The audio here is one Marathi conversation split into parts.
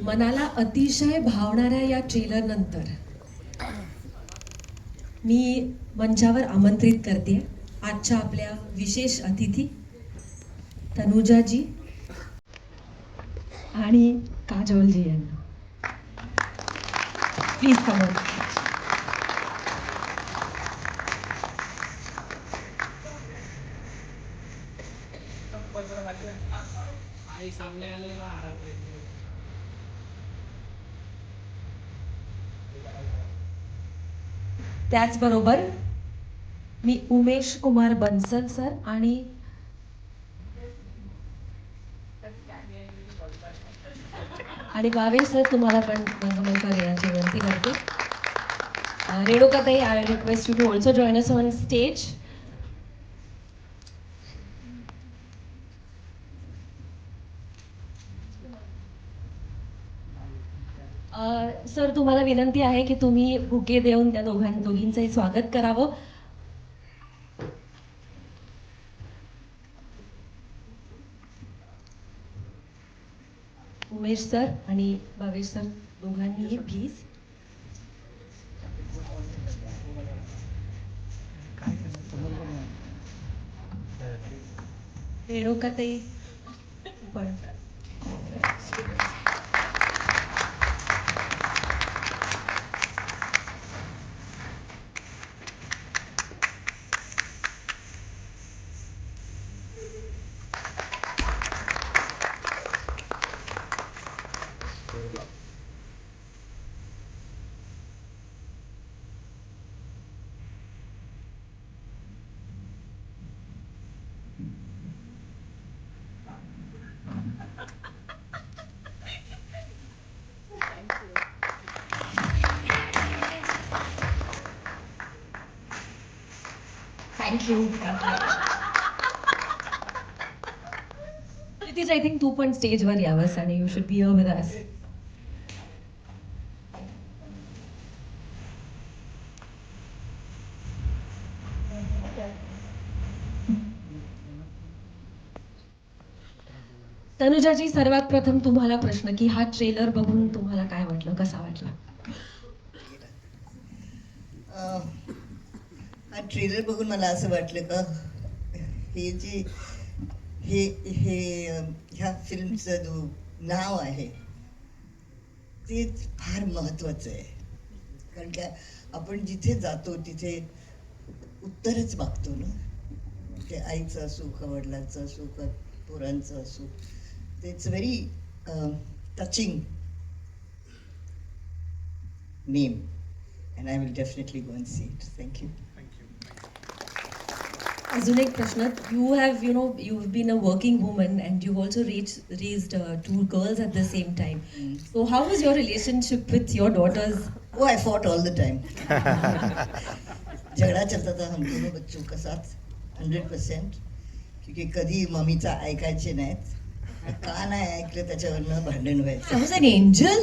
मनाला अतिशय भावणाऱ्या या ट्रेलर नंतर मी मंचावर आमंत्रित करते आजच्या आपल्या विशेष अतिथी तनुजाजी आणि काजोलजी यांना. Please come on. त्याचबरोबर मी उमेश कुमार बन्सल सर आणि भावे सर तुम्हाला पण मंच येण्याची विनंती करते. Renukatai, I request you to also join us on stage. Sir तुम्हाला विनंती आहे की तुम्ही बुके देऊन त्या दोघींचंही स्वागत करावं. उमेश सर आणि भावेश सर दोघांनीही प्लीज. रेणुकाताई पण थँक्यू. प्लीज आय थिंक तू पण स्टेजवर यावंस आणि you should be here with us. Tanujaji, सर्वात प्रथम तुम्हाला प्रश्न की हा ट्रेलर बघून तुम्हाला काय वाटलं, कसा वाटला? हा ट्रेलर बघून मला असं वाटलं का हे जे हे हे ह्या फिल्मचं जो नाव आहे ते फार महत्त्वाचं आहे. कारण की आपण जिथे जातो तिथे उत्तरच मागतो ना. ते आईचं असो का वडिलांचं असो का पोरांचं असो. It's very touching name and I will definitely go and see it. Thank you. अजून एक प्रश्न. you've been a working woman and you've also raised two girls at the same time. So how was your relationship with your daughters? Oh, I fought all the time. झगड़ा चलता था हम दोनों बच्चों का साथ 100%. क्योंकि कधी मम्मीचा ऐकायचे नाहीत. का नाही ऐकलं त्याच्यावरनं भांडण व्हायचं. I was an angel.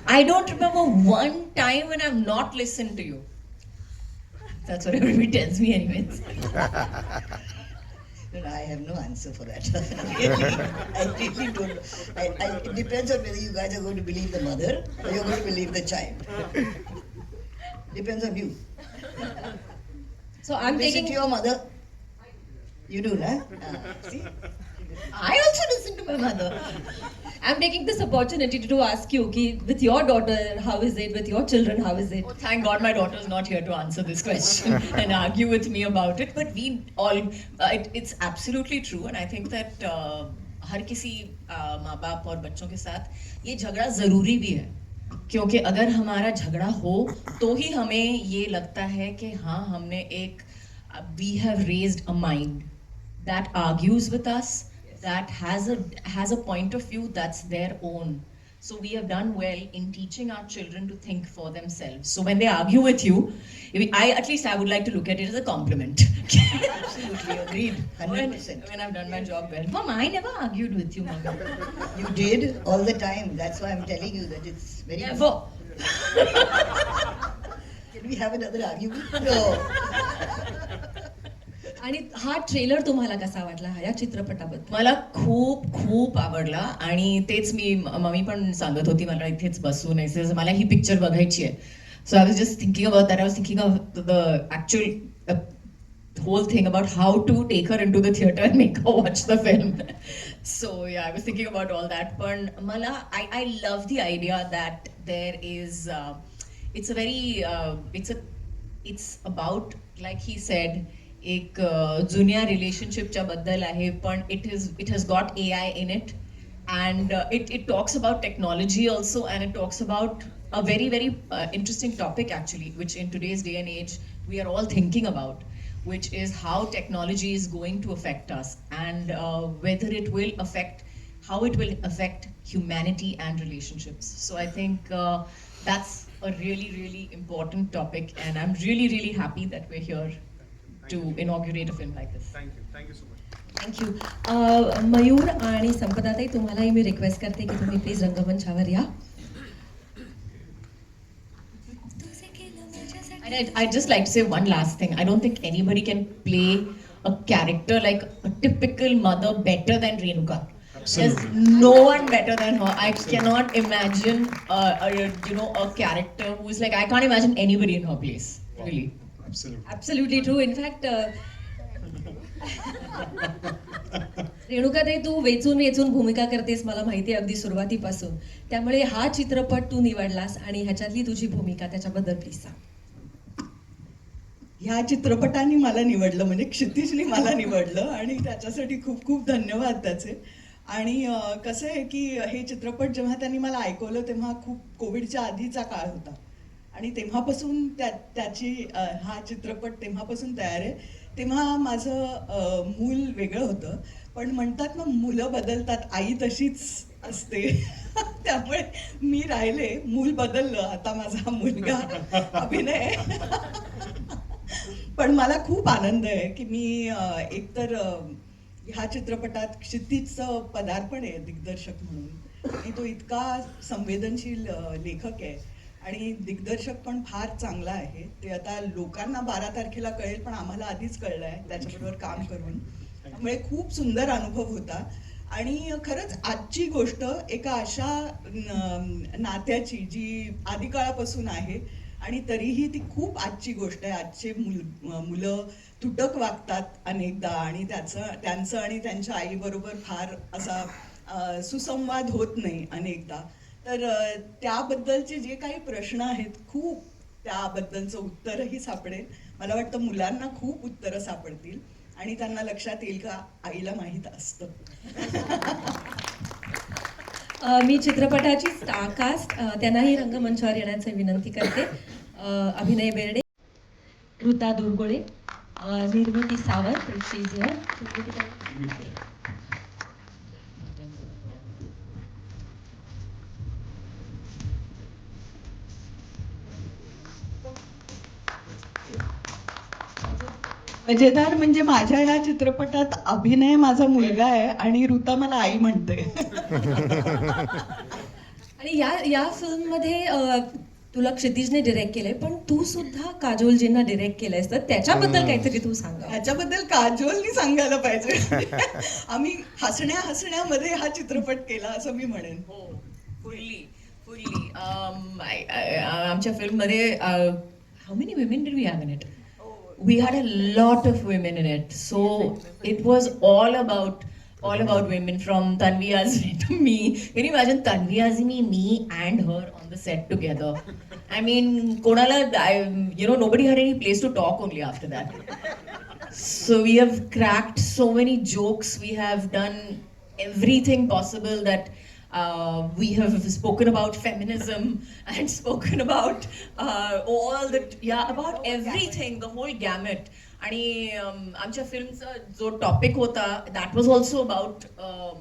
I don't remember one time when I've not listened to you. That's what everybody tells me anyways. No, I have no answer for that. I really don't. It depends on whether you guys are going to believe the mother or you're going to believe the child. Depends on you. So I'm Listen taking to your mother. You do, nah? See? I also listen to my mother. I'm taking this opportunity to ask you कि with your daughter how is it, with your children how is it? Oh, thank God my daughter's not here to answer this question and argue with me about it. But we all, it's absolutely true, and I think that हर किसी माँ बाप और बच्चों के साथ ये झगड़ा जरूरी भी है. क्योंकि अगर हमारा झगड़ा हो तो ही हमें ये लगता है कि हाँ हमने एक we have raised a mind that argues with us, that has a point of view that's their own. So we have done well in teaching our children to think for themselves. So when they argue with you, I would like to look at it as a compliment. Absolutely agreed. 100%. When I've done my job well. Mom, I never argued with you, Mom. You did all the time. That's why I'm telling you that it's very. Never. Can we have another argument? No. आणि हा ट्रेलर तुम्हाला कसा वाटला या चित्रपटाबद्दल? मला खूप खूप आवडला आणि तेच मी मम्मी पण सांगत होती मला इथेच बसून आहे मला ही पिक्चर बघायची आहे. So I was just thinking about that. I was thinking of the actual whole thing about how to take her into the theater and make her watch the film. So yeah, I was thinking about all that. But Mala, I love the idea that there is it's a very it's about, like he said, एक जुन्या रिलेशनशिपच्या बद्दल आहे, पण it has got AI in it, and it talks about technology also, and it talks about a very very interesting topic actually, which in today's day and age we are all thinking about, which is how technology is going to affect us, and whether it will affect, how it will affect humanity and relationships. So I think that's a really really important topic, and I'm really really happy that we're here to inaugurate a film like this. Thank you so much. Thank you. Mayur आणि संपदाताई, तुम्हालाही मी रिक्वेस्ट करते की तुम्ही प्लीज रंगमंचावर या. And I'd just like to say one last thing. I don't think anybody can play a character like a typical mother better than Renuka. Absolutely. There's no one better than her. I cannot imagine a character who's like, I can't imagine anybody in her place. Really. Absolutely. Absolutely true. In fact Renukatai, तू वेचून वेचून भूमिका करतेस मला माहिती आहे अगदी सुरुवातीपासून. त्यामुळे हा चित्रपट तू निवडलास आणि ह्याच्यातली तुझी भूमिका, त्याच्याबद्दल प्लीज सांग. ह्या चित्रपटाने मला निवडलं, म्हणजे क्षितिजने मला निवडलं, आणि त्याच्यासाठी खूप खूप धन्यवाद त्याचे. आणि कसं आहे की हे चित्रपट जेव्हा त्यांनी मला ऐकवलं तेव्हा खूप कोविडच्या आधीचा काळ होता, आणि तेव्हापासून त्याची हा चित्रपट तेव्हापासून तयार आहे. तेव्हा माझं मूल वेगळं होतं, पण म्हणतात ना मुलं बदलतात, आई तशीच असते. त्यामुळे मी राहिले, मूल बदललं, आता माझा मुलगा अभिनय. पण मला खूप आनंद आहे की मी एकतर ह्या चित्रपटात क्षितिजचं पदार्पण आहे दिग्दर्शक म्हणून, आणि तो इतका संवेदनशील लेखक आहे आणि दिग्दर्शक पण फार चांगला आहे. ते आता लोकांना 12 तारखेला कळेल, पण आम्हाला आधीच कळलं आहे त्याच्याबरोबर काम करून. त्यामुळे खूप सुंदर अनुभव होता. आणि खरंच आजची गोष्ट एका अशा नात्याची जी आदिकाळापासून आहे, आणि तरीही ती खूप आजची गोष्ट आहे. आजचे मुलं तुटक वागतात अनेकदा, आणि त्यांचं आणि त्यांच्या आईबरोबर फार असा सुसंवाद होत नाही अनेकदा. तर त्याबद्दलचे जे काही प्रश्न आहेत, खूप त्याबद्दलचं उत्तरही सापडेल. मला वाटतं मुलांना खूप उत्तरं सापडतील आणि त्यांना लक्षात येईल का आईला माहीत असतं. मी चित्रपटाची स्टारकास्ट त्यांनाही रंगमंचावर येण्याची विनंती करते. अभिनय बेर्डे, ऋता दुर्गुळे, निर्मिती सावंत, मजेदार म्हणजे माझ्या ह्या चित्रपटात अभिनय माझा मुलगा आहे आणि ऋता मला आई म्हणते. आणि या फिल्ममध्ये तुला क्षितिजने डिरेक्ट केलंय, पण तू सुद्धा काजोलजींना डिरेक्ट केलंयस, तर त्याच्याबद्दल काहीतरी तू सांग. ह्याच्याबद्दल काजोलनी सांगायला पाहिजे. आम्ही हसण्यामध्ये हा चित्रपट केला असं मी म्हणेन. हो, फुल्ली. आमच्या फिल्ममध्ये how many women did we have in it? We had a lot of women in it, so it was all about women, from Tanvi Azmi to me. Can you imagine Tanvi Azmi, me and her on the set together? I mean, Konala, nobody had any place to talk only after that. So we have cracked so many jokes, we have done everything possible, that we have spoken about feminism and spoken about about everything, the whole gamut. आणि आमच्या फिल्मचा जो टॉपिक होता, that was also about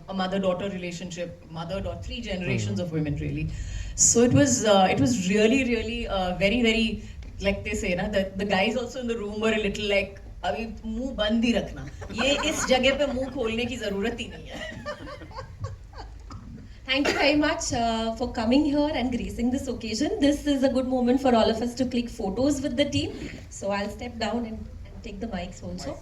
a mother-daughter relationship, mother-daughter, 3 generations of women really. So it was really very very, like they say na, the guys also in the room were a little like, अभी मुंह बंद ही रखना, ये इस जगह पे मुंह खोलने की जरूरत ही नहीं है. Thank you very much for coming here and gracing this occasion. This is a good moment for all of us to click photos with the team. So I'll step down and take the mics also.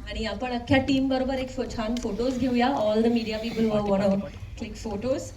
आणि आपण अख्ख्या टीम बरोबर एक छान फोटोज घेऊया. All the media people want click photos.